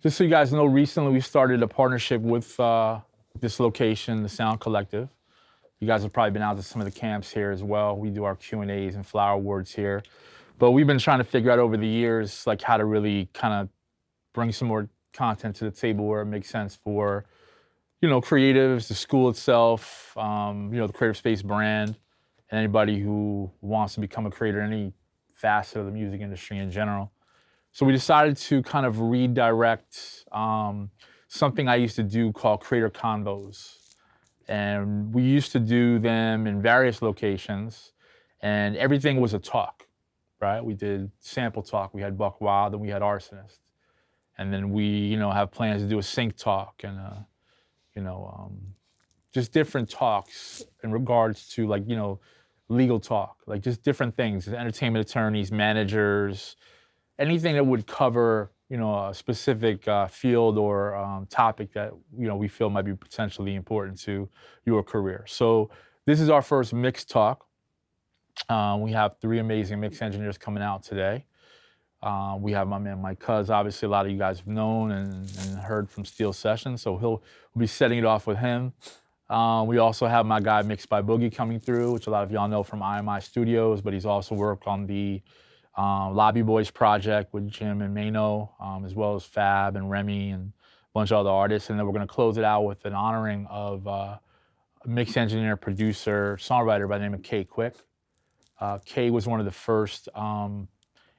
Just so you guys know, recently we started a partnership with this location, the Sound Collective. You guys have probably been out to some of the camps here as well. We do our Q&As and flower awards here. But we've been trying to figure out over the years, like how to really kind of bring some more content to the table where it makes sense for, creatives, the school itself, the Creative Space brand, and anybody who wants to become a creator in any facet of the music industry in general. So we decided to kind of redirect something I used to do called Creator Convos. And we used to do them in various locations, and everything was a talk, right? We did sample talk, we had Buck Wild, and we had Arsonist. And then we, have plans to do a sync talk and, just different talks in regards to legal talk, like just different things, entertainment attorneys, managers, anything that would cover, a specific field or topic that, we feel might be potentially important to your career. So this is our first mix talk. We have 3 amazing mix engineers coming out today. We have my man Mike Kuz, obviously a lot of you guys have known and heard from Steel Sessions, so we'll be setting it off with him. We also have my guy Mixed by Boogie coming through, which a lot of y'all know from IMI Studios, but he's also worked on the Lobby Boys project with Jim and Maino, as well as Fab and Remy and a bunch of other artists. And then we're gonna close it out with an honoring of a mix engineer, producer, songwriter by the name of K Quick. K was one of the first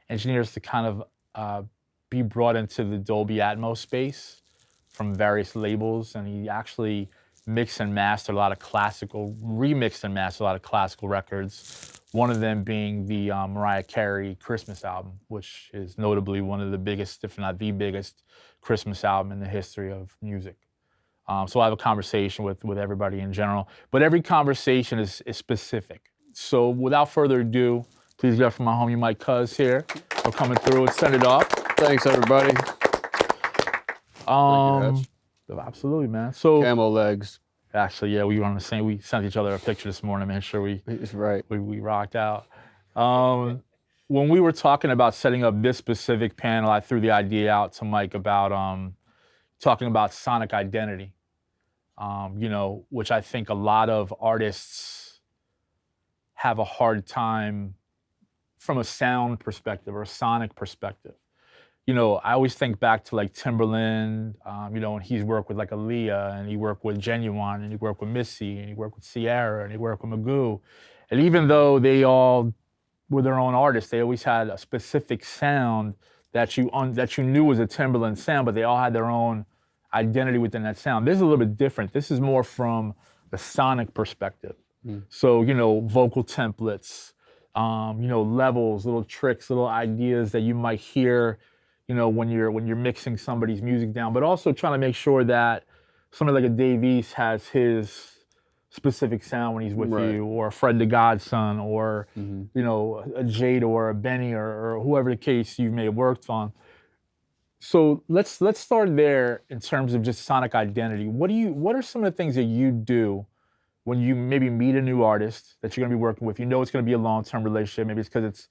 engineers to kind of be brought into the Dolby Atmos space from various labels, and he actually remixed and mastered a lot of classical records, one of them being the Mariah Carey Christmas album, which is notably one of the biggest, if not the biggest, Christmas album in the history of music. So I have a conversation with everybody in general, but every conversation is specific. So without further ado, please get from my homie Mike Kuz here for coming through and send it off. Thanks, everybody. Thank you, absolutely, man. So camo legs. Actually, yeah, we were on the same. We sent each other a picture this morning, made sure we rocked out. When we were talking about setting up this specific panel, I threw the idea out to Mike about talking about sonic identity. Which I think a lot of artists have a hard time from a sound perspective or a sonic perspective. I always think back to like Timberland, and he's worked with like Aaliyah, and he worked with Genuine, and he worked with Missy, and he worked with Ciara, and he worked with Magoo. And even though they all were their own artists, they always had a specific sound that you knew was a Timberland sound, but they all had their own identity within that sound. This is a little bit different. This is more from the sonic perspective. So, vocal templates, levels, little tricks, little ideas that you might hear when you're mixing somebody's music down, but also trying to make sure that somebody like a Dave East has his specific sound when he's with you, or a Fred the Godson, or a Jade or a Benny or whoever the case you may have worked on. So let's start there in terms of just sonic identity. What are some of the things that you do when you maybe meet a new artist that you're gonna be working with? It's gonna be a long-term relationship. Maybe it's because it's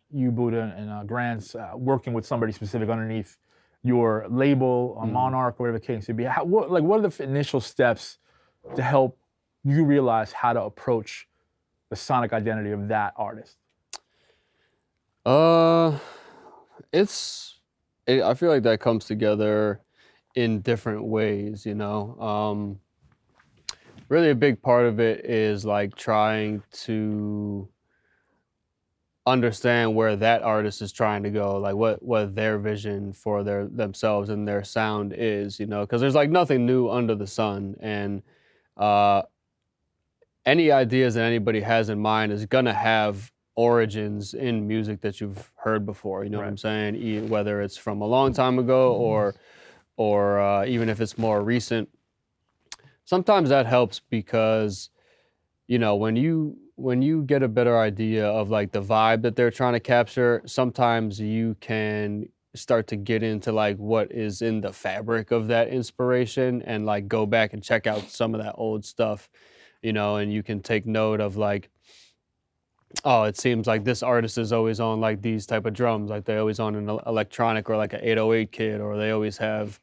you, Buddha, and Grant's working with somebody specific underneath your label, Monarch, whatever the case may be. What are the initial steps to help you realize how to approach the sonic identity of that artist? I feel like that comes together in different ways, Really a big part of it is like trying to understand where that artist is trying to go, like what their vision for themselves and their sound is, because there's like nothing new under the sun, and any ideas that anybody has in mind is gonna have origins in music that you've heard before, what I'm saying, whether it's from a long time ago or even if it's more recent. Sometimes that helps because when you get a better idea of like the vibe that they're trying to capture, sometimes you can start to get into like what is in the fabric of that inspiration and like go back and check out some of that old stuff, and you can take note of like oh, it seems like this artist is always on like these type of drums, like they always on an electronic or like an 808 kit, or they always have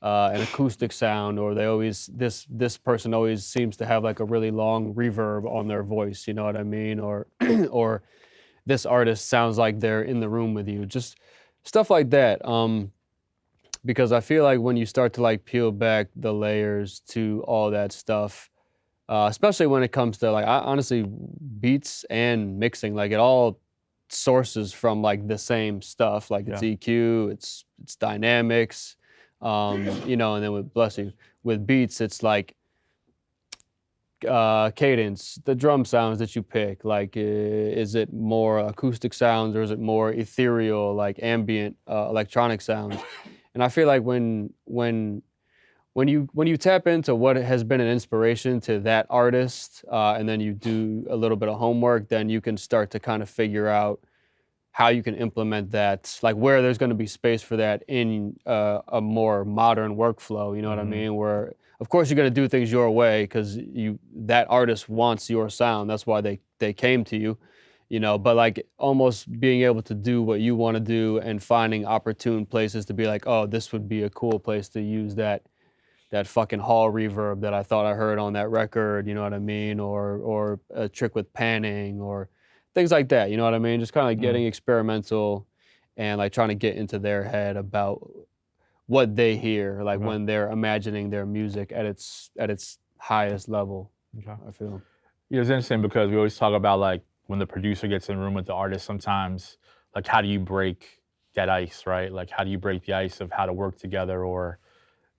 an acoustic sound, or they always this person always seems to have like a really long reverb on their voice, you know what I mean? Or or this artist sounds like they're in the room with you, just stuff like that. Because I feel like when you start to like peel back the layers to all that stuff, especially when it comes to like honestly beats and mixing, like it all sources from like the same stuff. Like it's EQ, it's dynamics, you know. And then with bless you, with beats, it's like cadence, the drum sounds that you pick. Like, is it more acoustic sounds or is it more ethereal, like ambient electronic sounds? And I feel like when you tap into what has been an inspiration to that artist, and then you do a little bit of homework, then you can start to kind of figure out how you can implement that, like where there's going to be space for that in a more modern workflow. You know what I mean? Where of course you're going to do things your way because that artist wants your sound. That's why they came to you. You know, but like almost being able to do what you want to do and finding opportune places to be like, oh, this would be a cool place to use that fucking hall reverb that I thought I heard on that record, you know what I mean? Or a trick with panning or things like that, you know what I mean? Just kind of like getting experimental and like trying to get into their head about what they hear, like when they're imagining their music at its highest level. I feel. Yeah, it's interesting because we always talk about like when the producer gets in the room with the artist, sometimes like how do you break that ice, right? Like how do you break the ice of how to work together, or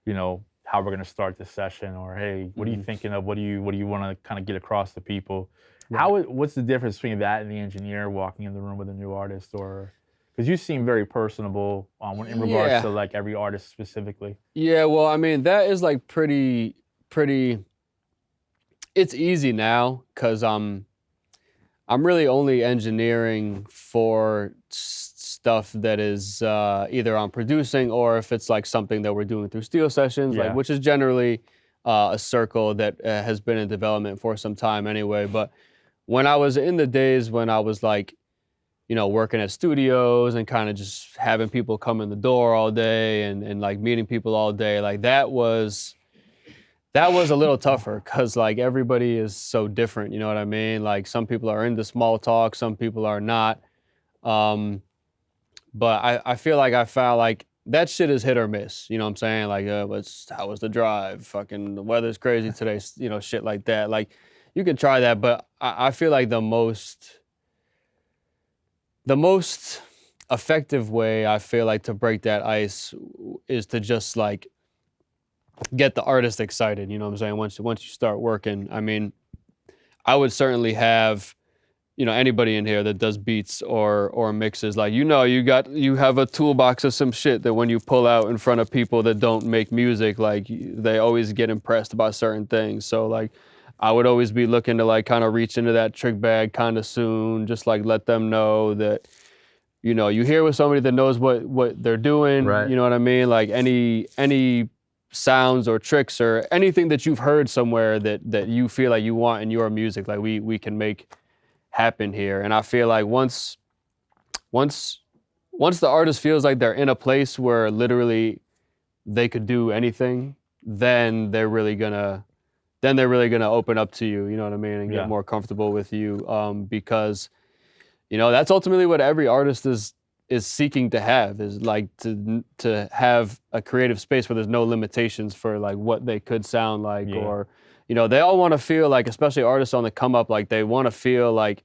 you know, how we're gonna start the session, or hey, what are you thinking of? What do you want to kind of get across to people? Right. What's the difference between that and the engineer walking in the room with a new artist, or because you seem very personable in regards to like every artist specifically. Yeah, well, I mean that is like pretty. It's easy now because I'm really only engineering for stuff that is either I'm producing or if it's like something that we're doing through studio sessions, like which is generally a circle that has been in development for some time anyway. But when I was in the days when I was like, you know, working at studios and kind of just having people come in the door all day and like meeting people all day, like that was a little tougher because like everybody is so different, you know what I mean? Like some people are into small talk, some people are not. But I feel like I found like that shit is hit or miss, you know what I'm saying? Like, how was the drive? Fucking the weather's crazy today, you know, shit like that. Like you can try that, but I feel like the most effective way I feel like to break that ice is to just like get the artist excited, you know what I'm saying? Once you start working, I mean, I would certainly have, you know, anybody in here that does beats or mixes, like, you know, you have a toolbox of some shit that when you pull out in front of people that don't make music, like they always get impressed by certain things. So like, I would always be looking to like kind of reach into that trick bag kind of soon, just like let them know that, you know, you hear with somebody that knows what they're doing, right. You know what I mean? Like any sounds or tricks or anything that you've heard somewhere that you feel like you want in your music, like we can make happen here. And I feel like once the artist feels like they're in a place where literally they could do anything, then they're really gonna open up to you, you know what I mean, and get more comfortable with you, because, you know, that's ultimately what every artist is seeking to have, is like to have a creative space where there's no limitations for like what they could sound like, or, you know, they all want to feel like, especially artists on the come up, like they want to feel like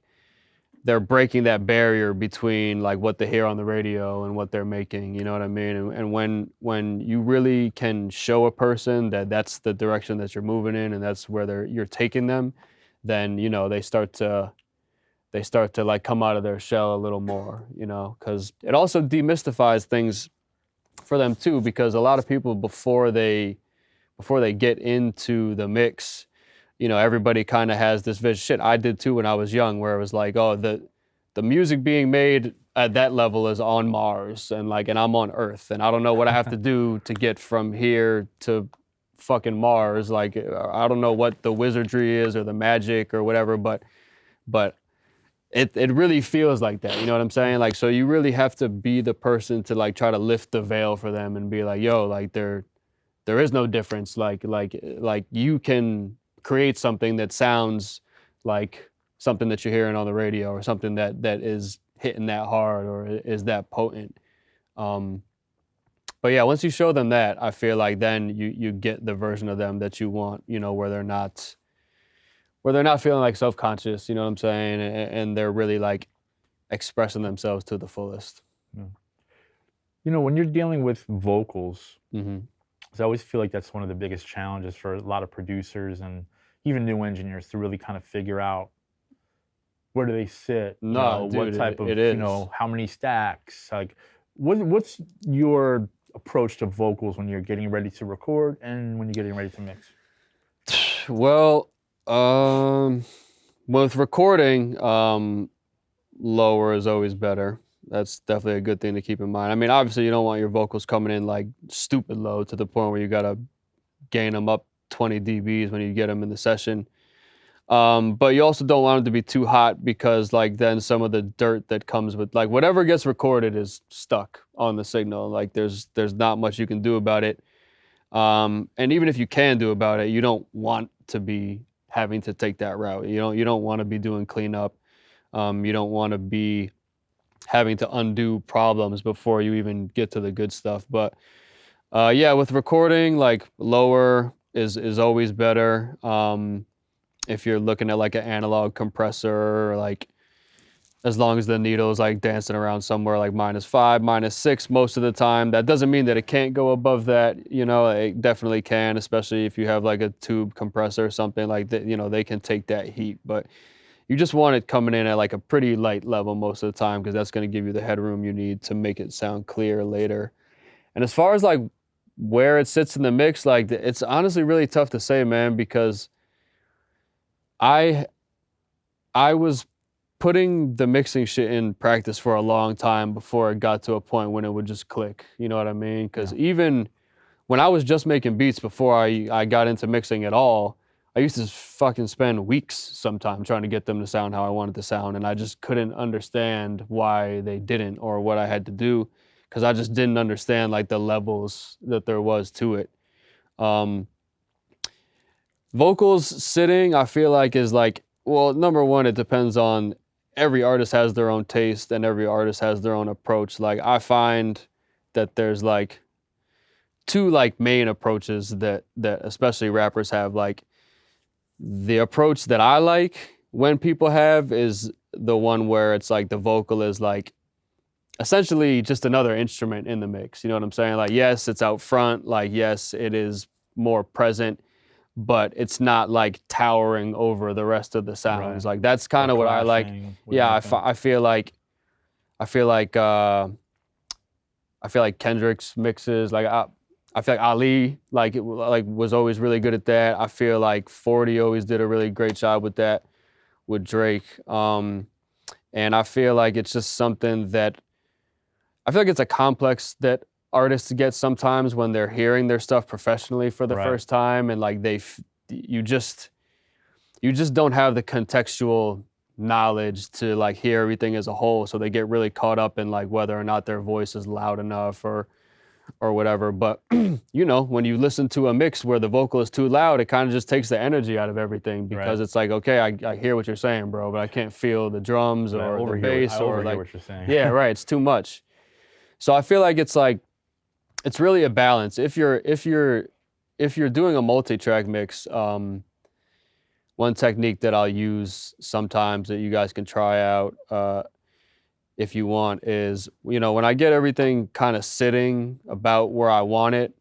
they're breaking that barrier between like what they hear on the radio and what they're making, you know what I mean? And when you really can show a person that that's the direction that you're moving in and that's where you're taking them, then, you know, they start to like come out of their shell a little more, you know, because it also demystifies things for them too, because a lot of people before they get into the mix, you know, everybody kind of has this vision. Shit, I did too when I was young, where it was like, oh, the music being made at that level is on Mars, and I'm on Earth, and I don't know what I have to do to get from here to fucking Mars. Like, I don't know what the wizardry is or the magic or whatever, but it really feels like that. You know what I'm saying? Like, so you really have to be the person to like try to lift the veil for them and be like, yo, like there is no difference. Like you can create something that sounds like something that you're hearing on the radio, or something that is hitting that hard or is that potent. But yeah, once you show them that, I feel like then you get the version of them that you want, you know, where they're not feeling like self-conscious, you know what I'm saying? And they're really like expressing themselves to the fullest. Yeah. You know, when you're dealing with vocals, Mm-hmm. 'cause I always feel like that's one of the biggest challenges for a lot of producers and even new engineers to really kind of figure out where do they sit, No, dude, what type of, it is. how many stacks, like what's your approach to vocals when you're getting ready to record and when you're getting ready to mix? Well, with recording, lower is always better. That's definitely a good thing to keep in mind. I mean, obviously you don't want your vocals coming in like stupid low to the point where you gotta gain them up 20 dBs when you get them in the session. But you also don't want them to be too hot, because like then some of the dirt that comes with like whatever gets recorded is stuck on the signal. Like there's not much you can do about it. And even if you can do about it, you don't want to be having to take that route. You don't want to be doing cleanup. You don't want to be having to undo problems before you even get to the good stuff. But yeah, with recording, like lower is always better. If you're looking at like an analog compressor, like as long as the needle's like dancing around somewhere like -5, -6 most of the time. That doesn't mean that it can't go above that. You know, it definitely can, especially if you have like a tube compressor or something like that. You know, they can take that heat, but you just want it coming in at like a pretty light level most of the time, because that's going to give you the headroom you need to make it sound clear later. And as far as like where it sits in the mix, like it's honestly really tough to say, man, because I was putting the mixing shit in practice for a long time before it got to a point when it would just click. You know what I mean? Because even when I was just making beats before I got into mixing at all, I used to fucking spend weeks sometimes trying to get them to sound how I wanted to sound, and I just couldn't understand why they didn't or what I had to do, because I just didn't understand like the levels that there was to it. Vocals sitting, I feel like is like, well, number one, it depends on, every artist has their own taste and every artist has their own approach. Like I find that there's like two like main approaches that especially rappers have. Like the approach that I like when people have is the one where it's like the vocal is like essentially just another instrument in the mix. You know what I'm saying? Like, yes, it's out front. Like, yes, it is more present, but it's not like towering over the rest of the sounds. Right. Like that's kind of what I like. Yeah, I feel like Kendrick's mixes, like I feel like Ali was always really good at that. I feel like 40 always did a really great job with that with Drake. And I feel like it's just something that I feel like it's a complex that artists get sometimes when they're hearing their stuff professionally for the first time, and like you just don't have the contextual knowledge to like hear everything as a whole, so they get really caught up in like whether or not their voice is loud enough or whatever. But you know, when you listen to a mix where the vocal is too loud, it kind of just takes the energy out of everything, because it's like, okay, I hear what you're saying, bro, but I can't feel the drums or the bass or like what you're saying. Yeah, right, it's too much. So I feel like it's really a balance. If you're doing a multi-track mix, one technique that I'll use sometimes that you guys can try out if you want is, you know, when I get everything kind of sitting about where I want it,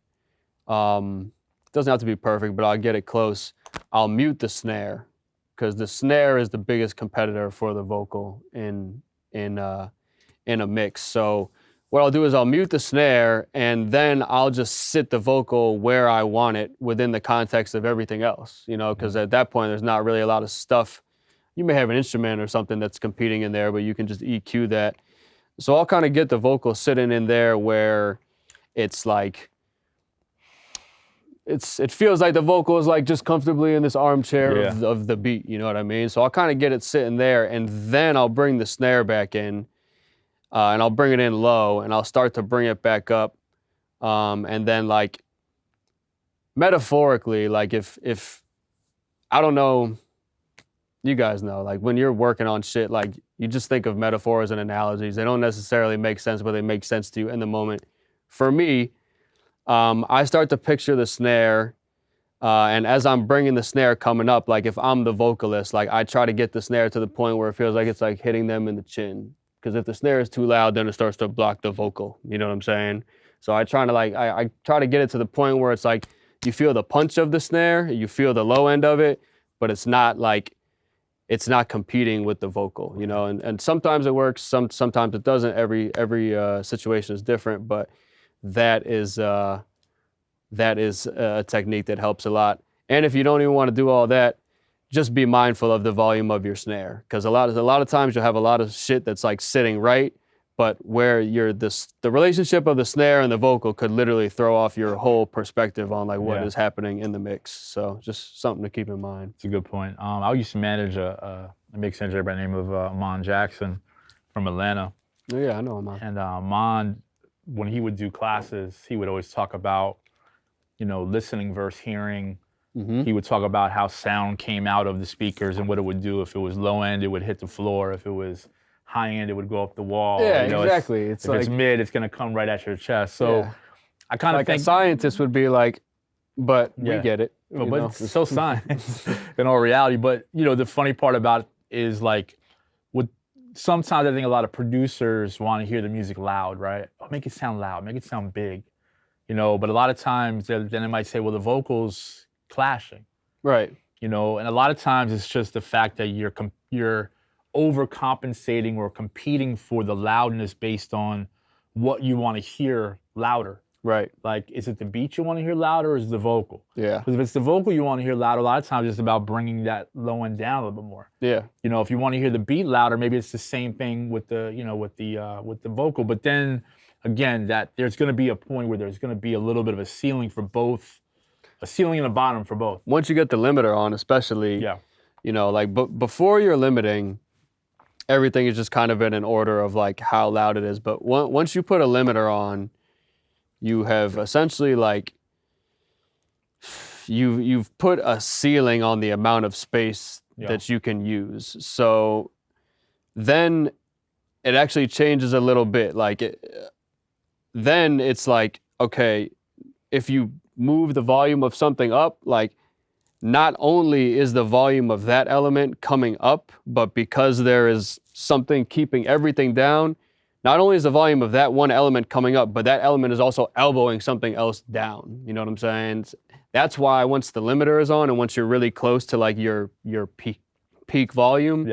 it doesn't have to be perfect, but I'll get it close. I'll mute the snare, because the snare is the biggest competitor for the vocal in a mix. So what I'll do is I'll mute the snare, and then I'll just sit the vocal where I want it within the context of everything else, you know, because at that point, there's not really a lot of stuff. You may have an instrument or something that's competing in there, but you can just EQ that. So I'll kind of get the vocal sitting in there where it's like, it feels like the vocal is like just comfortably in this armchair Yeah. of the beat, you know what I mean? So I'll kind of get it sitting there, and then I'll bring the snare back in, and I'll bring it in low, and I'll start to bring it back up, and then like metaphorically, like if I don't know, you guys know, like when you're working on shit, like you just think of metaphors and analogies. They don't necessarily make sense, but they make sense to you in the moment. For me, I start to picture the snare, and as I'm bringing the snare coming up, like if I'm the vocalist, like I try to get the snare to the point where it feels like it's like hitting them in the chin. Because if the snare is too loud, then it starts to block the vocal. You know what I'm saying? So I try to get it to the point where it's like you feel the punch of the snare, you feel the low end of it, but it's not competing with the vocal, you know, and sometimes it works, sometimes it doesn't. Every situation is different, but that is a technique that helps a lot. And if you don't even want to do all that, just be mindful of the volume of your snare, because a lot of times you'll have a lot of shit that's like sitting right, but where the relationship of the snare and the vocal could literally throw off your whole perspective on like what is happening in the mix. So just something to keep in mind. It's a good point. I used to manage a mix engineer by the name of Mon Jackson from Atlanta. Oh, yeah, I know him. And Mon, when he would do classes, he would always talk about, you know, listening versus hearing. Mm-hmm. He would talk about how sound came out of the speakers and what it would do. If it was low end, it would hit the floor. If it was high end, it would go up the wall. Yeah, you know, exactly. If it's mid, it's gonna come right at your chest. So I kind of like think a scientist would be like, but we get it. But it's so science in all reality. But you know, the funny part about it is like, sometimes I think a lot of producers want to hear the music loud, right? Oh, make it sound loud, make it sound big, you know. But a lot of times, then they might say, well, the vocals clashing, right? You know, and a lot of times it's just the fact that you're overcompensating or competing for the loudness based on what you want to hear louder. Right. Like, is it the beat you want to hear louder, or is it the vocal? Yeah. Because if it's the vocal you want to hear louder, a lot of times it's about bringing that low end down a little bit more. Yeah. You know, if you want to hear the beat louder, maybe it's the same thing with the, you know, with the vocal. But then again, that there's going to be a point where there's going to be a little bit of a ceiling for both, a ceiling and a bottom for both. Once you get the limiter on, especially, you know, like before you're limiting, everything is just kind of in an order of like how loud it is. But once you put a limiter on, you have essentially like you've put a ceiling on the amount of space that you can use. So then it actually changes a little bit. Like then it's like, okay, if you move the volume of something up, like not only is the volume of that element coming up, but because there is something keeping everything down, not only is the volume of that one element coming up, but that element is also elbowing something else down. You know what I'm saying? That's why once the limiter is on and once you're really close to like your peak volume,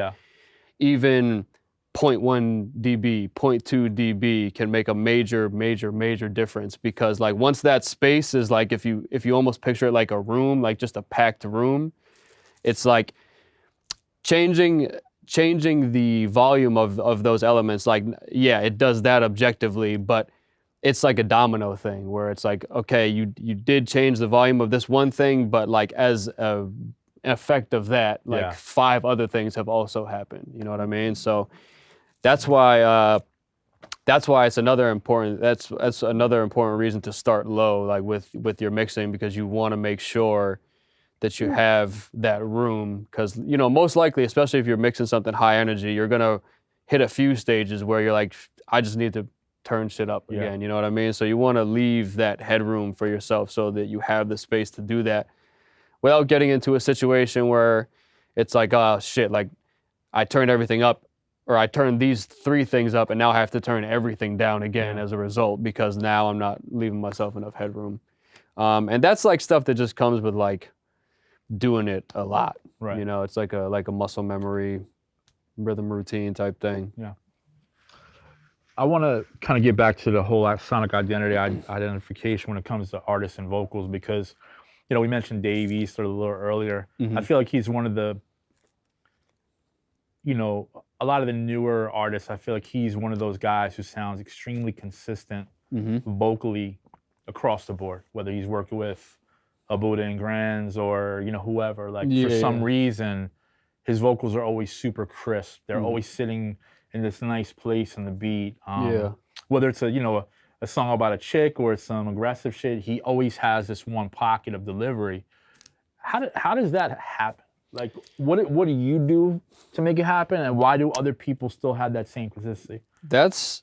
even 0.1 dB, 0.2 dB can make a major difference, because like once that space is like, if you almost picture it like a room, like just a packed room, it's like changing the volume of those elements, like, yeah, it does that objectively, but it's like a domino thing where it's like, okay, you did change the volume of this one thing, but like as an effect of that, like 5 other things have also happened. You know what I mean? So that's why it's another important, that's another important reason to start low, like with your mixing, because you want to make sure that you have that room, because, you know, most likely, especially if you're mixing something high energy, you're going to hit a few stages where you're like, I just need to turn shit up again. You know what I mean? So you want to leave that headroom for yourself so that you have the space to do that without getting into a situation where it's like, oh shit, like I turned everything up, or I turned these 3 things up and now I have to turn everything down again as a result, because now I'm not leaving myself enough headroom. And that's like stuff that just comes with like doing it a lot. Right. You know, it's like a muscle memory, rhythm routine type thing. Yeah. I want to kind of get back to the whole sonic identity identification when it comes to artists and vocals, because, you know, we mentioned Dave East a little earlier. I feel like he's one of the, you know, a lot of the newer artists, I feel like he's one of those guys who sounds extremely consistent vocally across the board, whether he's worked with a Buddha and Grands or, you know, whoever, like Yeah, for some yeah. reason, his vocals are always super crisp. They're always sitting in this nice place in the beat. Yeah. Whether it's a song about a chick or it's some aggressive shit, he always has this one pocket of delivery. How does that happen? Like, what do you do to make it happen, and why do other people still have that same consistency? That's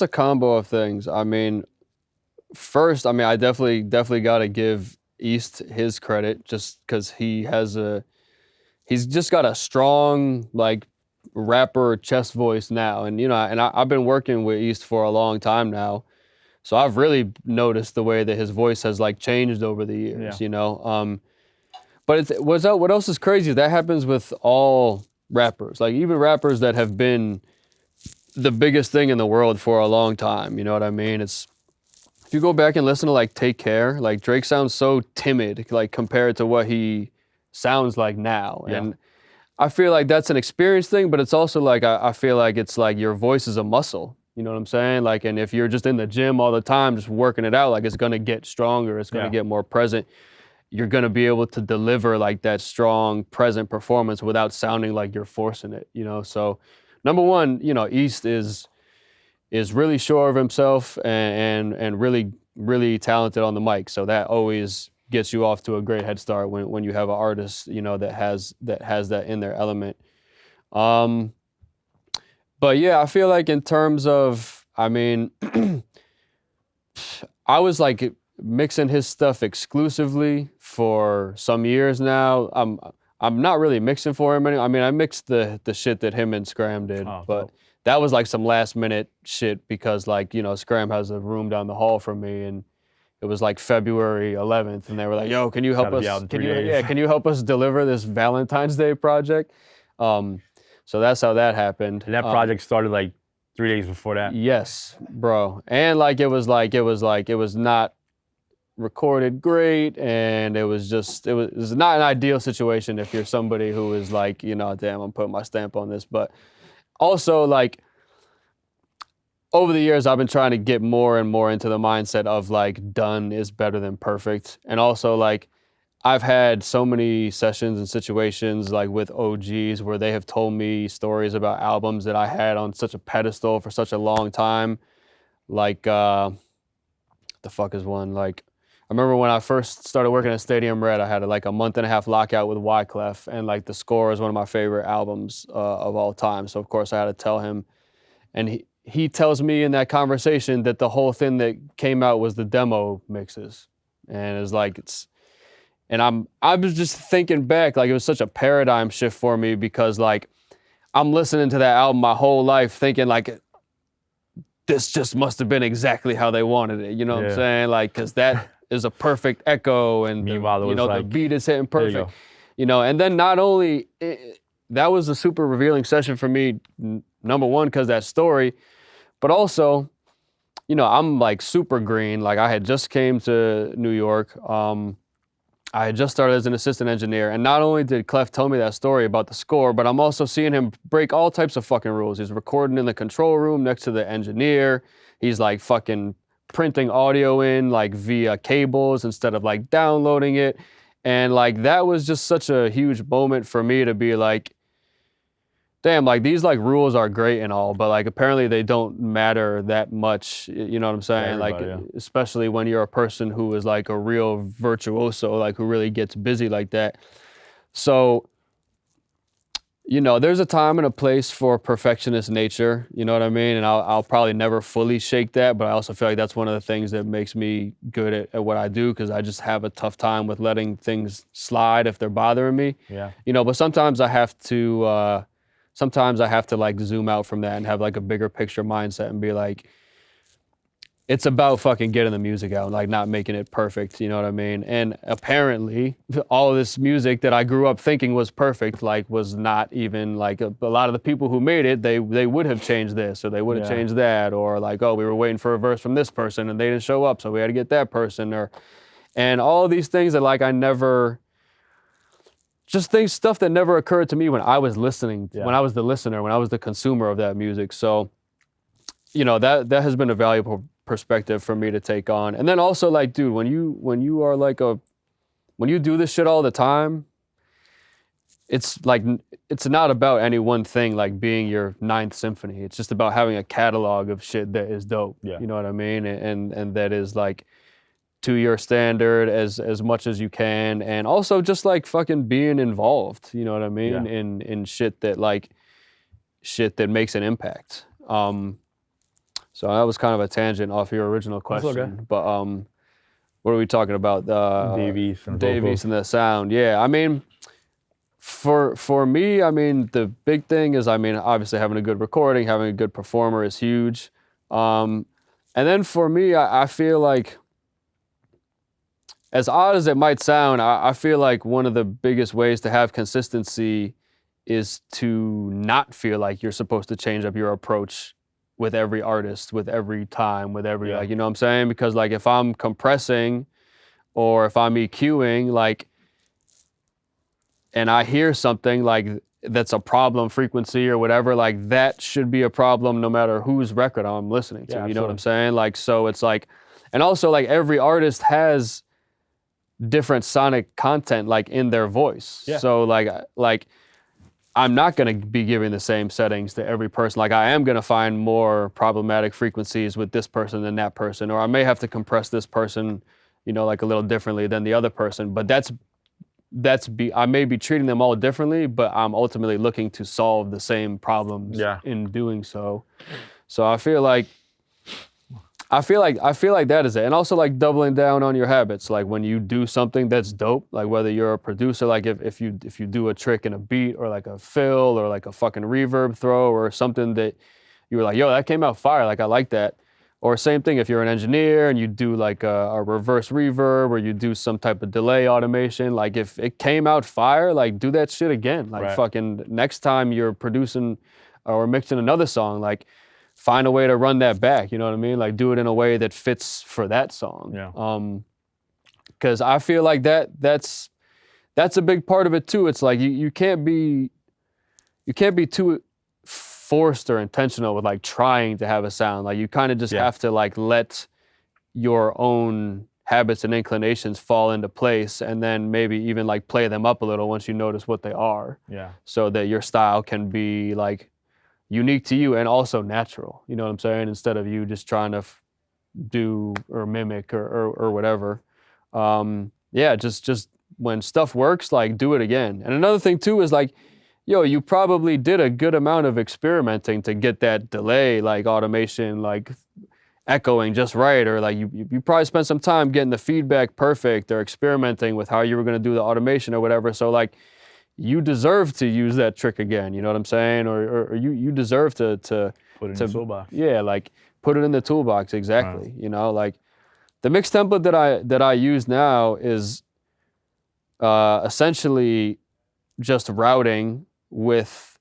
a combo of things. I mean, first, I mean, I definitely got to give East his credit, just because he's just got a strong, like, rapper chest voice now. And, you know, and I've been working with East for a long time now. So I've really noticed the way that his voice has, like, changed over the years, you know? But what else is crazy is that happens with all rappers, like even rappers that have been the biggest thing in the world for a long time. You know what I mean? If you go back and listen to like Take Care, like Drake sounds so timid, like compared to what he sounds like now. Yeah. And I feel like that's an experience thing, but it's also like, I feel like it's like your voice is a muscle. You know what I'm saying? Like, and if you're just in the gym all the time, just working it out, like it's gonna get stronger, it's gonna get more present. You're gonna be able to deliver like that strong, present performance without sounding like you're forcing it, you know? So number one, you know, East is really sure of himself and really, really talented on the mic. So that always gets you off to a great head start when you have an artist, you know, that has that in their element. But yeah, I feel like in terms of, I mean, I was like mixing his stuff exclusively for some years now. I'm not really mixing for him anymore. I mean, I mixed the shit that him and Scram did, but that was like some last minute shit because, like, you know, Scram has a room down the hall from me, and it was like February 11th, and they were like, "Yo, can you help us? Can you help us deliver this Valentine's Day project?" So that's how that happened. And that project started like 3 days before that. Yes, bro. And like it was not recorded great, and it was not an ideal situation if you're somebody who is like, you know, damn, I'm putting my stamp on this. But also, like, over the years I've been trying to get more and more into the mindset of like done is better than perfect. And also, like, I've had so many sessions and situations like with OGs where they have told me stories about albums that I had on such a pedestal for such a long time. Like, the fuck is one? Like, I remember when I first started working at Stadium Red, I had like a month and a half lockout with Wyclef, and like The Score is one of my favorite albums of all time. So of course I had to tell him, and he tells me in that conversation that the whole thing that came out was the demo mixes, and it's like I was just thinking back, like it was such a paradigm shift for me because like I'm listening to that album my whole life thinking like this just must have been exactly how they wanted it. You know what I'm saying? Like, because that is a perfect echo, and meanwhile, the beat is hitting perfect. You know, and then not only that was a super revealing session for me. Number one, because that story, but also, you know, I'm like super green. Like I had just came to New York. I had just started as an assistant engineer, and not only did Clef tell me that story about The Score, but I'm also seeing him break all types of fucking rules. He's recording in the control room next to the engineer. He's like fucking printing audio in like via cables instead of like downloading it. And like that was just such a huge moment for me to be like, damn, like these like rules are great and all, but like apparently they don't matter that much. You know what I'm saying? Like, especially when you're a person who is like a real virtuoso, like who really gets busy like that. So, you know, there's a time and a place for perfectionist nature, you know what I mean? And I'll probably never fully shake that, but I also feel like that's one of the things that makes me good at what I do, because I just have a tough time with letting things slide if they're bothering me. Yeah. You know, but sometimes I have to like zoom out from that and have like a bigger picture mindset and be like, it's about fucking getting the music out, like not making it perfect, you know what I mean? And apparently all of this music that I grew up thinking was perfect, like was not even like a lot of the people who made it, they would have changed this or they would have changed that, or like, oh, we were waiting for a verse from this person and they didn't show up, so we had to get that person, and all of these things that like I never, just stuff that never occurred to me when I was listening, when I was the listener, when I was the consumer of that music. So, you know, that has been a valuable perspective for me to take on. And then also like, dude, when you are like a when you do this shit all the time, it's like, it's not about any one thing like being your ninth symphony. It's just about having a catalog of shit that is dope. Yeah. You know what I mean? And that is like to your standard as much as you can, and also just like fucking being involved. You know what I mean? Yeah. In shit that makes an impact. So that was kind of a tangent off your original question. That's okay. But what are we talking about? Davies and the sound. Yeah, I mean, for me, I mean, the big thing is, I mean, obviously having a good recording, having a good performer is huge. And then for me, I feel like, as odd as it might sound, I feel like one of the biggest ways to have consistency is to not feel like you're supposed to change up your approach with every artist, with every time, with every, like, you know what I'm saying? Because like if I'm compressing or if I'm EQing, like, and I hear something like that's a problem frequency or whatever, like that should be a problem no matter whose record I'm listening to, you know what I'm saying? Like, so it's like, and also like every artist has different sonic content like in their voice. Yeah. So like I'm not gonna be giving the same settings to every person. Like I am gonna find more problematic frequencies with this person than that person, or I may have to compress this person, you know, like a little differently than the other person. But I may be treating them all differently, but I'm ultimately looking to solve the same problems in doing so. So I feel like that is it. And also like doubling down on your habits. Like when you do something that's dope, like whether you're a producer, like if you do a trick in a beat or like a fill or like a fucking reverb throw or something that you were like, yo, that came out fire. Like I like that. Or same thing if you're an engineer and you do like a reverse reverb or you do some type of delay automation. Like if it came out fire, like do that shit again. Like fucking next time you're producing or mixing another song, like find a way to run that back, you know what I mean? Like do it in a way that fits for that song. Yeah. Because I feel like that's a big part of it too. It's like you can't be too forced or intentional with like trying to have a sound. Like you kind of just have to like let your own habits and inclinations fall into place, and then maybe even like play them up a little once you notice what they are. Yeah. So that your style can be like unique to you and also natural, you know what I'm saying? Instead of you just trying to do or mimic or whatever. Just when stuff works, like do it again. And another thing too is like, yo, you probably did a good amount of experimenting to get that delay, like automation, like echoing just right, or like you probably spent some time getting the feedback perfect or experimenting with how you were gonna do the automation or whatever. So like, you deserve to use that trick again, you know what I'm saying? Or you deserve to put it in the toolbox. Yeah, like put it in the toolbox, exactly. You know, like the mix template that I use now is essentially just routing with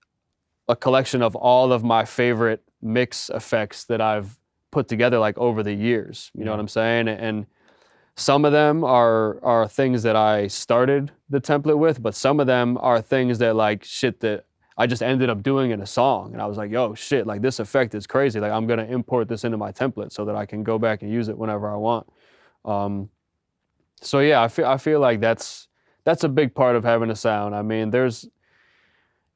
a collection of all of my favorite mix effects that I've put together like over the years, you know what I'm saying? And some of them are things that I started the template with, but some of them are things that like shit that I just ended up doing in a song. And I was like, yo, shit, like this effect is crazy. Like I'm gonna import this into my template so that I can go back and use it whenever I want. So yeah, I feel like that's a big part of having a sound. I mean,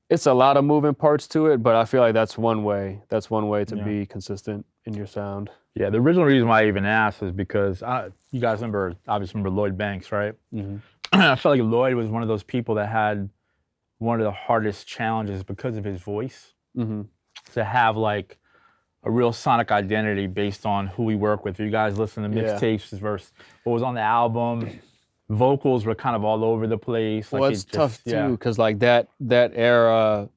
it's a lot of moving parts to it, but I feel like that's one way to be consistent in your sound. Yeah, the original reason why I even asked is because you guys obviously remember Lloyd Banks, right? Mm-hmm. I felt like Lloyd was one of those people that had one of the hardest challenges because of his voice, to have like a real sonic identity based on who we work with. If you guys listen to mixtapes, verse, what was on the album, vocals were kind of all over the place. Well, it's tough too, because like that era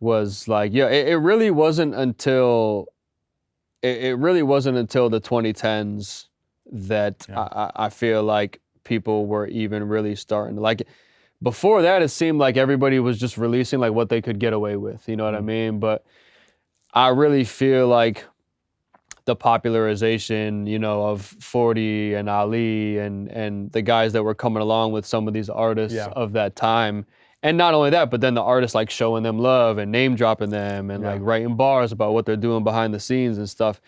was like, it really wasn't until the 2010s that I feel like people were even really starting to like. Before that, it seemed like everybody was just releasing like what they could get away with, you know what I mean? But I really feel like the popularization, you know, of 40 and Ali and the guys that were coming along with some of these artists of that time. And not only that, but then the artists like showing them love and name dropping them and like writing bars about what they're doing behind the scenes and stuff.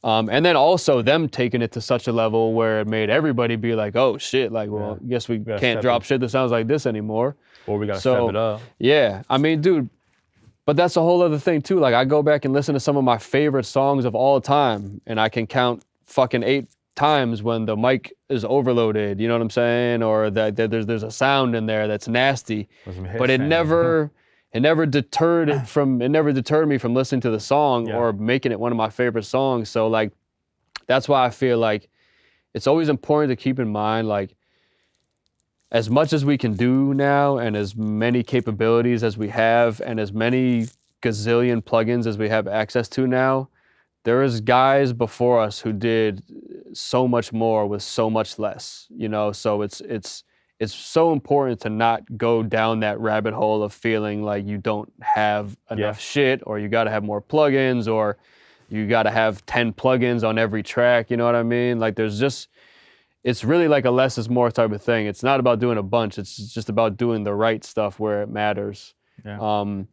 And then also them taking it to such a level where it made everybody be like, oh shit, like, well, I guess we can't drop shit that sounds like this anymore. Or we gotta step it up. Yeah, I mean, dude, but that's a whole other thing too. Like, I go back and listen to some of my favorite songs of all time, and I can count fucking 8 times when the mic is overloaded, you know what I'm saying? Or that there's a sound in there that's nasty. But it never deterred me from listening to the song or making it one of my favorite songs. So like, that's why I feel like it's always important to keep in mind, like, as much as we can do now and as many capabilities as we have and as many gazillion plugins as we have access to now, there is guys before us who did so much more with so much less, you know? So it's so important to not go down that rabbit hole of feeling like you don't have enough shit, or you gotta have more plugins, or you gotta have 10 plugins on every track, you know what I mean? Like, it's really like a less is more type of thing. It's not about doing a bunch, it's just about doing the right stuff where it matters. Yeah.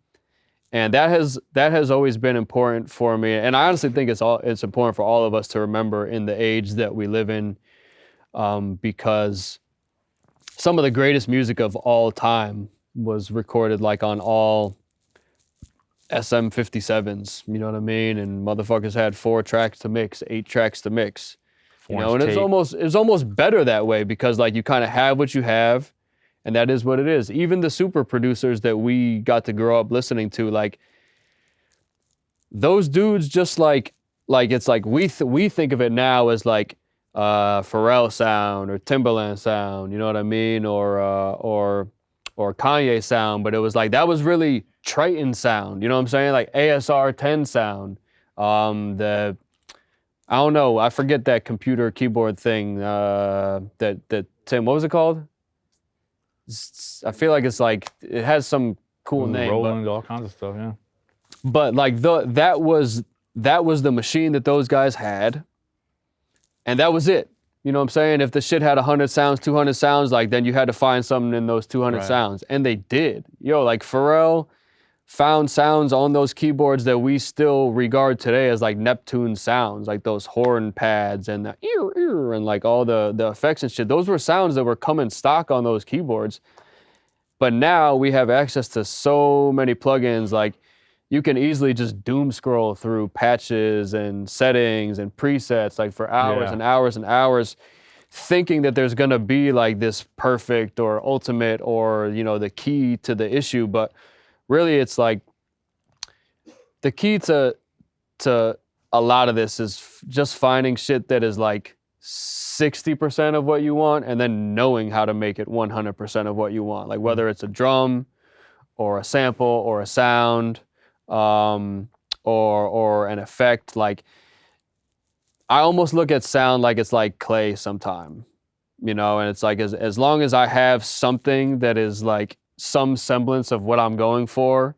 And that has always been important for me. And I honestly think it's important for all of us to remember in the age that we live in, because some of the greatest music of all time was recorded like on all SM57s, you know what I mean? And motherfuckers had 4 tracks to mix, 8 tracks to mix. You know, and it's almost better that way, because like you kind of have what you have, and that is what it is. Even the super producers that we got to grow up listening to, like, those dudes just like it's like we think of it now as like Pharrell sound or Timbaland sound, you know what I mean, or Kanye sound, but it was like that was really Triton sound, you know what I'm saying, like ASR 10 sound, I don't know, I forget that computer keyboard thing that Tim, what was it called? I feel like it's like, it has some cool name. Roland, all kinds of stuff, yeah. But like that was the machine that those guys had, and that was it. You know what I'm saying? If the shit had 100 sounds, 200 sounds, like, then you had to find something in those 200 sounds, and they did. Yo, like Pharrell found sounds on those keyboards that we still regard today as like Neptune sounds, like those horn pads and the ear and like all the effects and shit. Those were sounds that were coming stock on those keyboards. But now we have access to so many plugins, like you can easily just doom scroll through patches and settings and presets like for hours and hours and hours, thinking that there's gonna be like this perfect or ultimate or, you know, the key to the issue. But really, it's like the key to a lot of this is just finding shit that is like 60% of what you want, and then knowing how to make it 100% of what you want. Like whether it's a drum or a sample or a sound or an effect. Like, I almost look at sound like it's like clay sometime, you know, and it's like as long as I have something that is like some semblance of what I'm going for,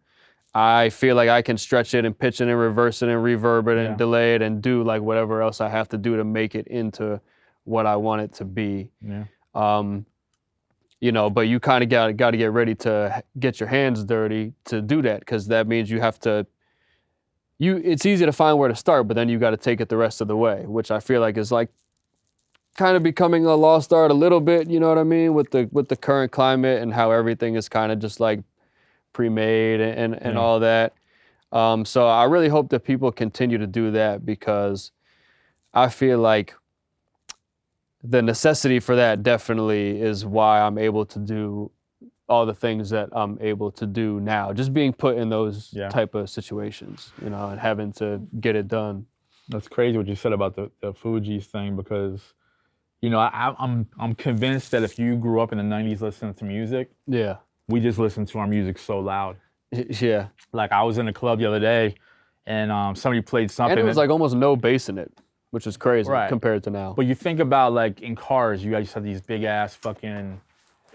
I feel like I can stretch it and pitch it and reverse it and reverb it and delay it and do like whatever else I have to do to make it into what I want it to be. You know, but you kind of got to get ready to get your hands dirty to do that, because that means you have to. It's easy to find where to start, but then you got to take it the rest of the way, which I feel like is like kind of becoming a lost art a little bit. You know what I mean, with the current climate and how everything is kind of just like pre-made and all that. So I really hope that people continue to do that, because I feel like the necessity for that definitely is why I'm able to do all the things that I'm able to do now, just being put in those type of situations, you know, and having to get it done. That's crazy what you said about the Fuji's thing, because, you know, I'm convinced that if you grew up in the 90s listening to music, we just listened to our music so loud. Yeah. Like, I was in a club the other day and somebody played something. And it was like almost no bass in it, which is crazy compared to now. But you think about, like, in cars, you guys had these big ass fucking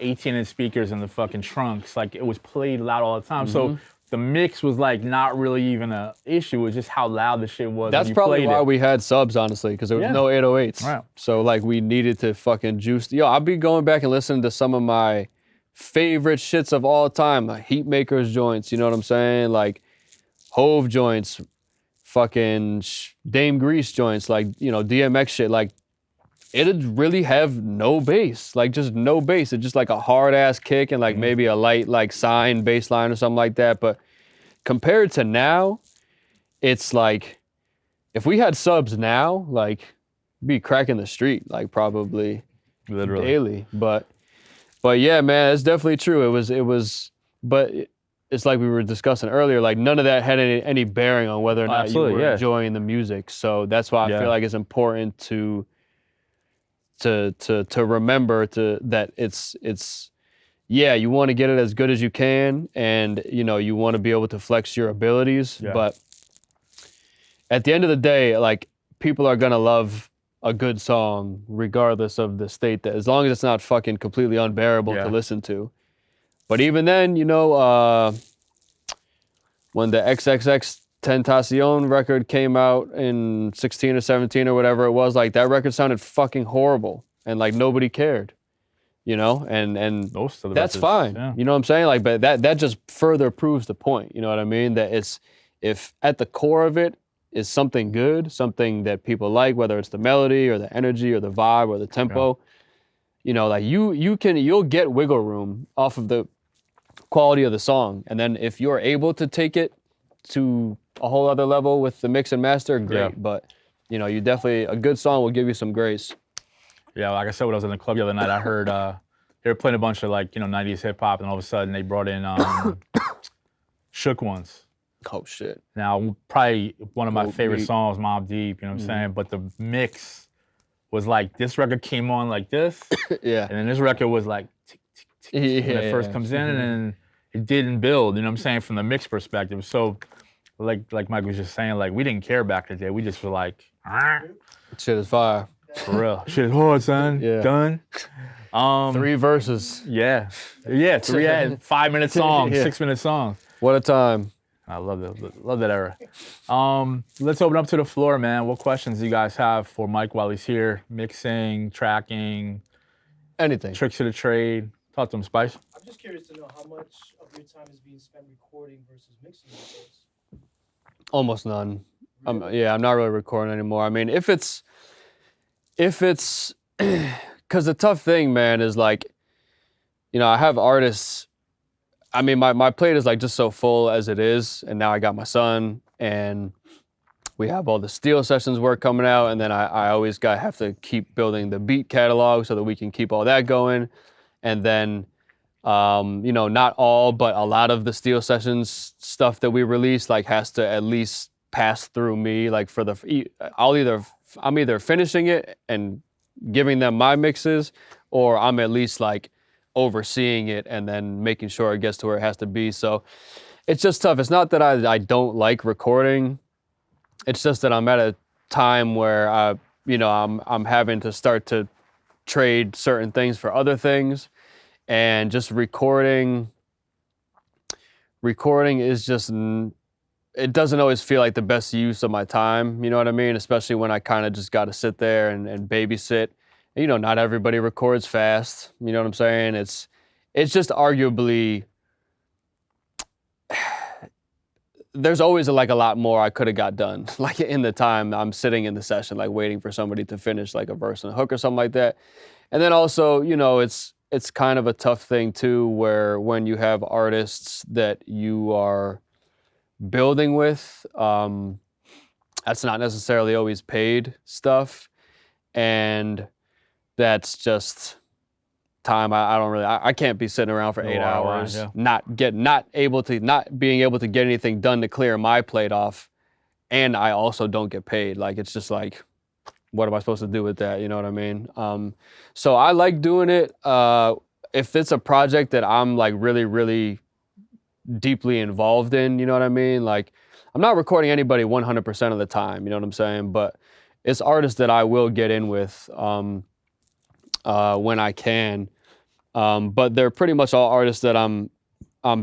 18-inch speakers in the fucking trunks. Like, it was played loud all the time. So the mix was like not really even a issue. It was just how loud the shit was. That's probably why we had subs, honestly, because there was no 808s. Right. So like we needed to fucking juice. Yo, I'll be going back and listening to some of my favorite shits of all time, like Heatmakers joints, you know what I'm saying? Like Hove joints, fucking Dame Grease joints, like, you know, DMX shit, like, it'd really have no bass, like just no bass. It's just like a hard ass kick and like maybe a light like sine bass line or something like that. But compared to now, it's like, if we had subs now, like, be cracking the street, like probably Literally. daily. But yeah, man, it's definitely true. But it's like we were discussing earlier, like none of that had any bearing on whether or not you were enjoying the music. So that's why I feel like it's important to remember that it's yeah, you want to get it as good as you can, and you know, you want to be able to flex your abilities, but at the end of the day, like, people are gonna love a good song regardless of the state, that as long as it's not fucking completely unbearable to listen to. But even then, you know, when the XXX Tentacion record came out in 16 or 17 or whatever it was, like, that record sounded fucking horrible and like nobody cared, you know, and most of the that's records, fine. You know what I'm saying? Like, but that just further proves the point, you know what I mean? That it's, if at the core of it is something good, something that people like, whether it's the melody or the energy or the vibe or the tempo, you know, like you'll get wiggle room off of the quality of the song. And then if you're able to take it to a whole other level with the mix and master, great. But you know, you definitely, a good song will give you some grace. Yeah, like I said, when I was in the club the other night, I heard they were playing a bunch of, like, you know, 90s hip hop, and all of a sudden they brought in Shook Ones. Oh shit. Now, probably one of my favorite songs, Mobb Deep, you know what I'm saying? But the mix was like, this record came on like this, and then this record was like, tick, tick, tick, when it first comes in, and it didn't build, you know what I'm saying, from the mix perspective. So, like Mike was just saying, like, we didn't care back in the day. We just were like, shit is fire. For real. Shit is hard, son. Done. 3 verses. Yeah, 3 5-minute songs, 6-minute songs. What a time. I love that era. Let's open up to the floor, man. What questions do you guys have for Mike while he's here? Mixing, tracking, anything. Tricks of the trade. Talk to him, Spice. I'm just curious to know how much of your time is being spent recording versus mixing these days. Almost none. Really? I'm not really recording anymore. I mean, if it's, because the tough thing, man, is like, you know, I have artists. I mean, my plate is like just so full as it is, and now I got my son, and we have all the steel sessions work coming out, and then I always have to keep building the beat catalog so that we can keep all that going, and then, you know, not all, but a lot of the steel sessions stuff that we release, like, has to at least pass through me, like, for the, I'm either finishing it and giving them my mixes, or I'm at least like overseeing it and then making sure it gets to where it has to be. So it's just tough. It's not that I don't like recording. It's just that I'm at a time where I'm having to start to trade certain things for other things, and just recording is just, it doesn't always feel like the best use of my time, you know what I mean? Especially when I kind of just got to sit there and babysit. You know, not everybody records fast, you know what I'm saying? It's just arguably, there's always a lot more I could have got done, like in the time I'm sitting in the session, like waiting for somebody to finish like a verse and a hook or something like that. And then also, you know, it's kind of a tough thing too, where when you have artists that you are building with, that's not necessarily always paid stuff, and that's just time. I can't be sitting around for 8 hours, not being able to get anything done to clear my plate off, and I also don't get paid. Like, it's just like, what am I supposed to do with that? You know what I mean? So I like doing it. If it's a project that I'm like really, really deeply involved in, you know what I mean? Like, I'm not recording anybody 100% of the time, you know what I'm saying? But it's artists that I will get in with when I can. But they're pretty much all artists that I'm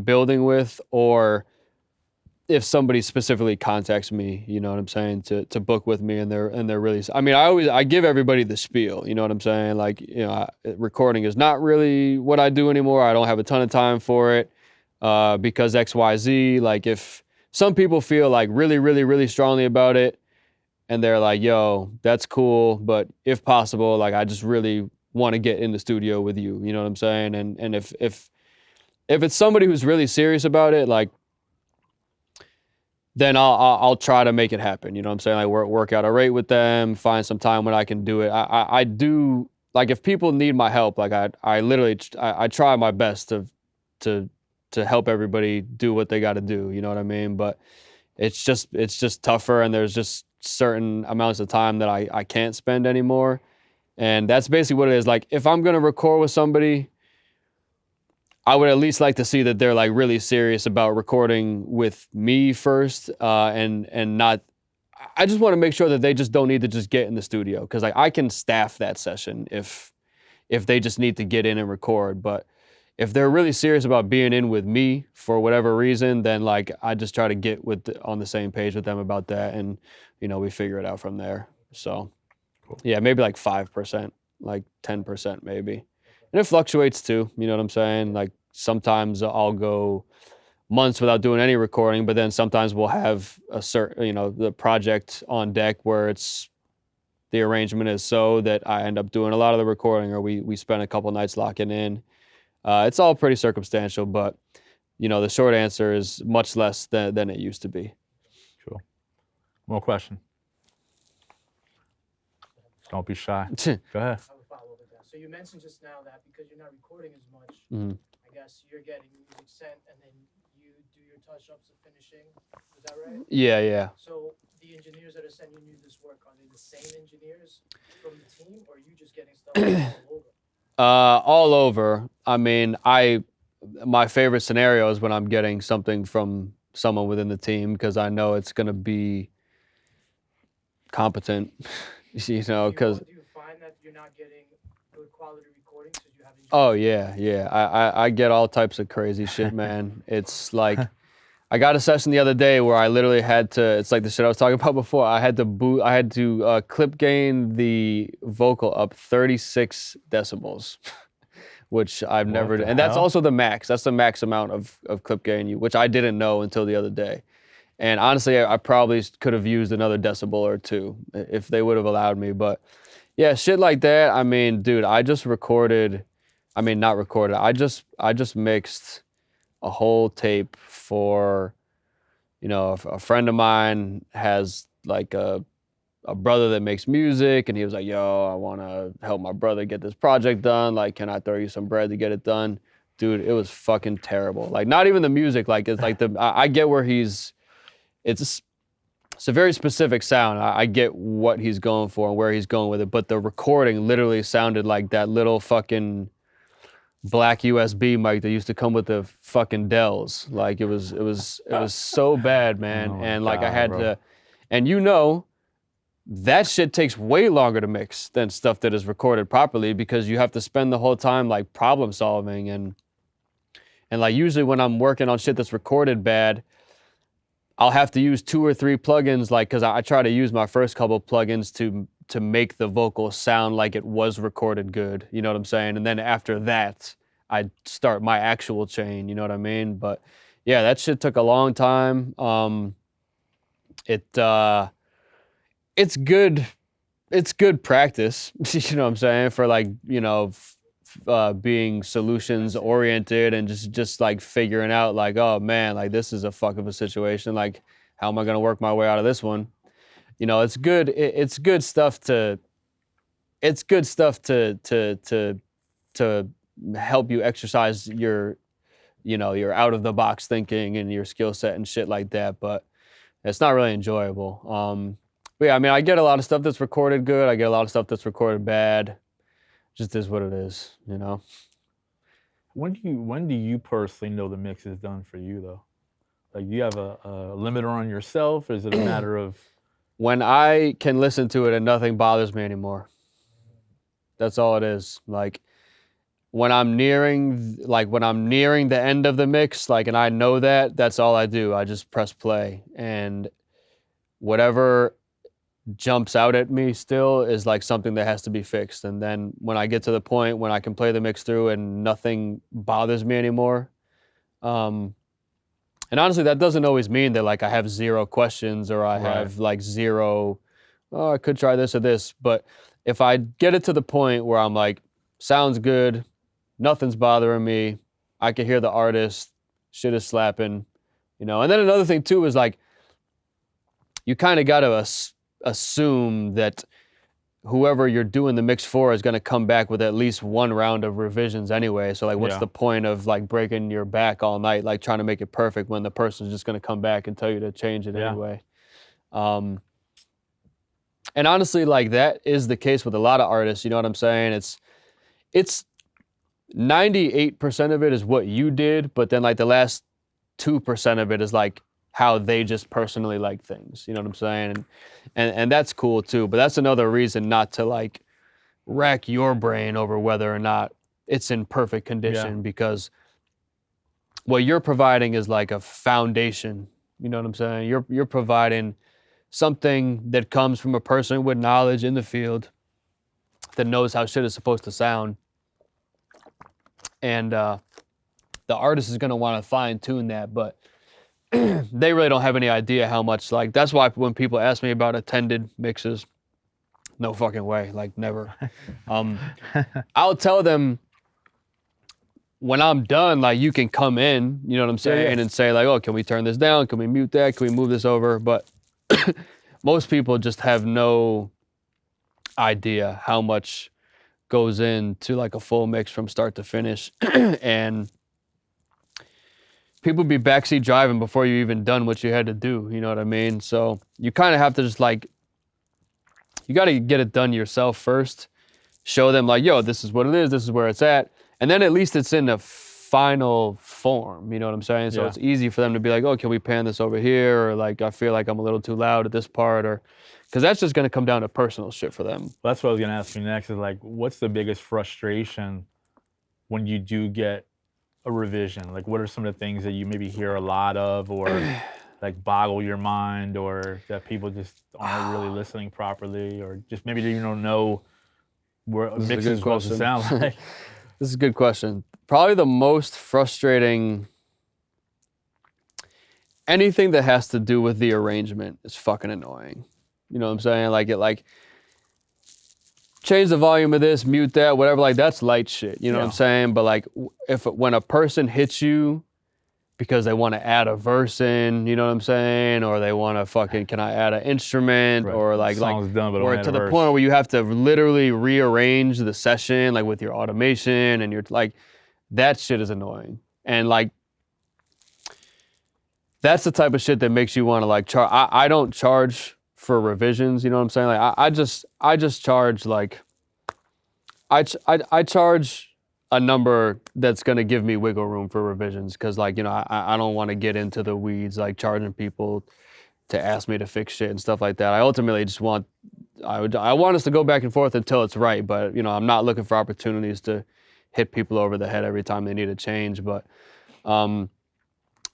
building with, or if somebody specifically contacts me, you know what I'm saying, to book with me, and they're really, I mean, I give everybody the spiel, you know what I'm saying? Like, you know, recording is not really what I do anymore. I don't have a ton of time for it because XYZ. Like, if some people feel like really, really, really strongly about it. And they're like, yo, that's cool. But if possible, like, I just really want to get in the studio with you. You know what I'm saying? And if it's somebody who's really serious about it, like, then I'll try to make it happen. You know what I'm saying? Like, work out a rate with them, find some time when I can do it. I do, like, if people need my help, like, I literally try my best to help everybody do what they got to do. You know what I mean? But it's just tougher, and there's just certain amounts of time that I can't spend anymore. And that's basically what it is. Like, if I'm gonna record with somebody, I would at least like to see that they're like really serious about recording with me first, and not. I just want to make sure that they just don't need to just get in the studio, because like, I can staff that session if they just need to get in and record. But if they're really serious about being in with me for whatever reason, then like, I just try to get on the same page with them about that, and we figure it out from there. So cool. Yeah, maybe like 5%, like 10% maybe. And it fluctuates too, you know what I'm saying? Like, sometimes I'll go months without doing any recording, but then sometimes we'll have a certain, the project on deck where the arrangement is so that I end up doing a lot of the recording, or we spend a couple nights locking in. It's all pretty circumstantial, but the short answer is much less than it used to be. Cool. More question. Don't be shy. Go ahead. I have a follow-up with that. So you mentioned just now that because you're not recording as much, I guess you're getting music sent and then you do your touch-ups and finishing. Is that right? Yeah. So the engineers that are sending you this work, are they the same engineers from the team, or are you just getting stuff all over? All over. I mean, my favorite scenario is when I'm getting something from someone within the team, because I know it's going to be competent, because... Do you find that you're not getting good quality recordings because you haven't... Oh, yeah. I get all types of crazy shit, man. It's like, I got a session the other day where I literally had to, it's like the shit I was talking about before, I had to clip gain the vocal up 36 decibels, which I've never done. And that's also the max. That's the max amount of clip gain, which I didn't know until the other day. And honestly, I probably could have used another decibel or two if they would have allowed me. But yeah, shit like that. I mean, dude, I just mixed a whole tape for, a friend of mine has like a brother that makes music, and he was like, yo, I want to help my brother get this project done. Like, can I throw you some bread to get it done? Dude, it was fucking terrible. Like, not even the music. Like, it's like I get where it's a very specific sound. I get what he's going for and where he's going with it, but the recording literally sounded like that little fucking black USB mic that used to come with the fucking Dells. Like, it was so bad, man. Oh, and like, God, I had bro. to, and that shit takes way longer to mix than stuff that is recorded properly, because you have to spend the whole time like problem solving, and like, usually when I'm working on shit that's recorded bad, I'll have to use 2 or 3 plugins, like, because I try to use my first couple plugins to make the vocal sound like it was recorded good, you know what I'm saying? And then after that, I start my actual chain, you know what I mean? But yeah, that shit took a long time. It's good practice, you know what I'm saying? For like, being solutions oriented and just like figuring out like, oh man, like, this is a fuck of a situation. Like, how am I going to work my way out of this one? It's good. It's good stuff to help you exercise your out of the box thinking and your skill set and shit like that. But it's not really enjoyable. But yeah, I mean, I get a lot of stuff that's recorded good. I get a lot of stuff that's recorded bad. Just is what it is, When do you personally know the mix is done for you, though? Like, do you have a limiter on yourself, or is it a matter of... When I can listen to it and nothing bothers me anymore. That's all it is. Like, when I'm nearing the end of the mix, like, and I know that's all I do. I just press play, and whatever jumps out at me still is like something that has to be fixed. And then when I get to the point when I can play the mix through and nothing bothers me anymore, And honestly, that doesn't always mean that like I have zero questions or I have like zero, oh, I could try this or this. But if I get it to the point where I'm like, sounds good, nothing's bothering me, I can hear the artist, shit is slapping, you know. And then another thing too is like, you kind of got to assume that whoever you're doing the mix for is going to come back with at least one round of revisions anyway. So like, what's the point of like breaking your back all night, like trying to make it perfect when the person's just going to come back and tell you to change it anyway. And honestly, like that is the case with a lot of artists. You know what I'm saying? It's 98% of it is what you did, but then like the last 2% of it is like how they just personally like things. You know what I'm saying? And that's cool too. But that's another reason not to like rack your brain over whether or not it's in perfect condition, because what you're providing is like a foundation. You know what I'm saying? You're providing something that comes from a person with knowledge in the field that knows how shit is supposed to sound. And the artist is going to want to fine tune that, but they really don't have any idea how much, like, that's why when people ask me about attended mixes, no fucking way, like never. I'll tell them when I'm done, like you can come in, you know what I'm saying, and say like, oh, can we turn this down? Can we mute that? Can we move this over? But most people just have no idea how much goes into like a full mix from start to finish. And people be backseat driving before you even done what you had to do, you know what I mean? So you kind of have to just like, you got to get it done yourself first. Show them like, yo, this is what it is, this is where it's at. And then at least it's in a final form, you know what I'm saying? So it's easy for them to be like, oh, can we pan this over here? Or like, I feel like I'm a little too loud at this part, or, because that's just going to come down to personal shit for them. Well, that's what I was going to ask you next is like, what's the biggest frustration when you do get a revision? Like, what are some of the things that you maybe hear a lot of, or like boggle your mind, or that people just aren't really listening properly, or just maybe you don't know where a mix is supposed to sound like? This is a good question. Probably the most frustrating, anything that has to do with the arrangement is fucking annoying. You know what I'm saying? Like, it like, change the volume of this, mute that, whatever, like that's light shit, you know what I'm saying? But like, when a person hits you because they want to add a verse in, you know what I'm saying? Or they want to fucking, can I add an instrument? Or like, song's done, but or to the point where you have to literally rearrange the session, like with your automation, and you're like, that shit is annoying. And like, that's the type of shit that makes you want to like charge. I don't charge for revisions, you know what I'm saying? Like I just charge like, I charge a number that's gonna give me wiggle room for revisions, because like, you know, I don't want to get into the weeds like charging people to ask me to fix shit and stuff like that. I ultimately just want, I want us to go back and forth until it's right, but you know, I'm not looking for opportunities to hit people over the head every time they need a change. But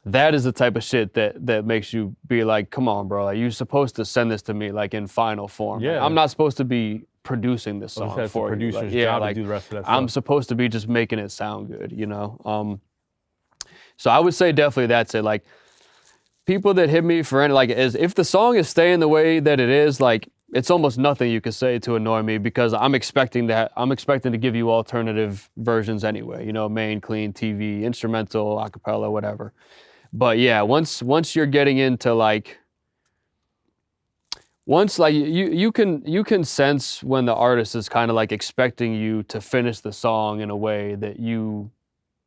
that is the type of shit that makes you be like, come on, bro, like you're supposed to send this to me like in final form. Yeah. Like, I'm not supposed to be producing this song for you. Producer's like, job like, to do the rest of that I'm stuff. supposed to be just making it sound good, you know? So I would say definitely that's it. Like, people that hit me for any, like, if the song is staying the way that it is, like, it's almost nothing you could say to annoy me, because I'm expecting to give you alternative versions anyway, you know, main, clean, TV, instrumental, acapella, whatever. But yeah, once you're getting into like, once like you can sense when the artist is kind of like expecting you to finish the song in a way that you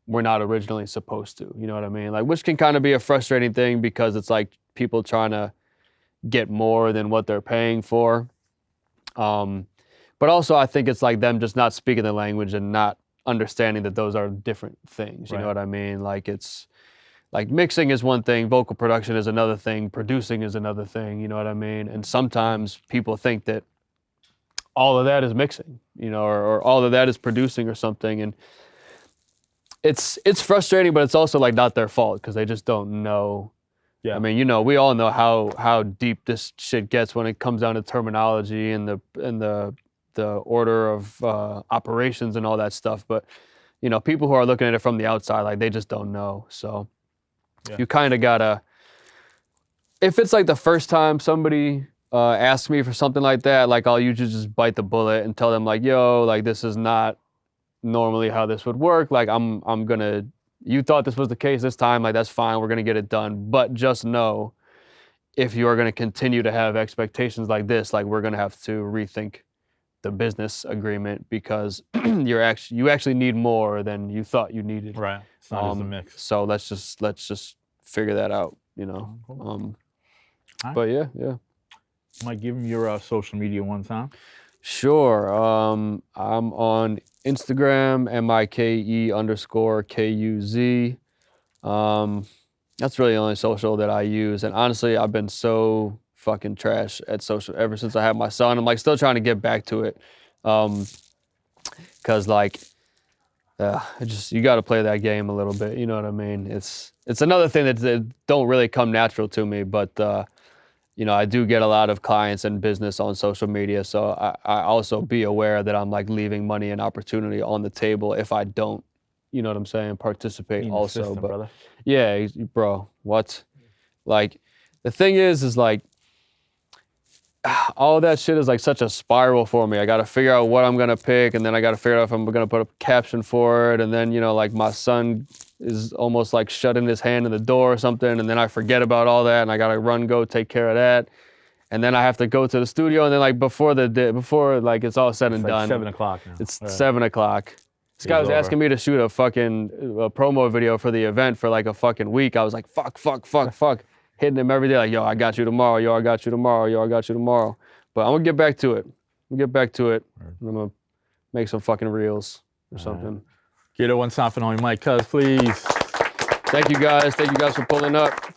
were not originally supposed to, you know what I mean? Like, which can kind of be a frustrating thing, because it's like people trying to get more than what they're paying for. But also I think it's like them just not speaking the language and not understanding that those are different things, you know what I mean? Like, it's like mixing is one thing, vocal production is another thing, producing is another thing, you know what I mean? And sometimes people think that all of that is mixing, you know, or all of that is producing or something. And it's frustrating, but it's also like not their fault, because they just don't know. Yeah. I mean, you know, we all know how deep this shit gets when it comes down to terminology and the order of operations and all that stuff. But, you know, people who are looking at it from the outside, like, they just don't know. So You kind of gotta, if it's like the first time somebody asks me for something like that, like I'll usually just bite the bullet and tell them like, yo, like this is not normally how this would work. Like I'm gonna, you thought this was the case this time, like that's fine, we're gonna get it done. But just know, if you are gonna continue to have expectations like this, like we're gonna have to rethink the business agreement because you actually need more than you thought you needed. Right. It's not just a mix. So let's just figure that out, you know. Cool. Right. But yeah. Mike, give them your social media one time. Sure. I'm on Instagram, MIKE_KUZ. That's really the only social that I use. And honestly, I've been so fucking trash at social ever since I had my son. I'm like still trying to get back to it. Cause like, you got to play that game a little bit. You know what I mean? It's another thing that don't really come natural to me, but you know, I do get a lot of clients and business on social media. So I also be aware that I'm like leaving money and opportunity on the table if I don't, you know what I'm saying, participate also. System, but brother. yeah, bro, what? Like, the thing is like, all that shit is like such a spiral for me. I got to figure out what I'm going to pick, and then I got to figure out if I'm going to put a caption for it. And then, you know, like my son is almost like shutting his hand in the door or something. And then I forget about all that, and I got to go take care of that. And then I have to go to the studio. And then like before like it's all said and It's like done. 7 o'clock now. It's 7 o'clock. This guy was asking me to shoot a fucking promo video for the event for like a fucking week. I was like, fuck. Hitting him every day, like, yo, I got you tomorrow. Yo, I got you tomorrow. Yo, I got you tomorrow. But I'm gonna get back to it. I'm gonna make some fucking reels or something. Get it one time for homie Mike Kuz, please. Thank you guys. Thank you guys for pulling up.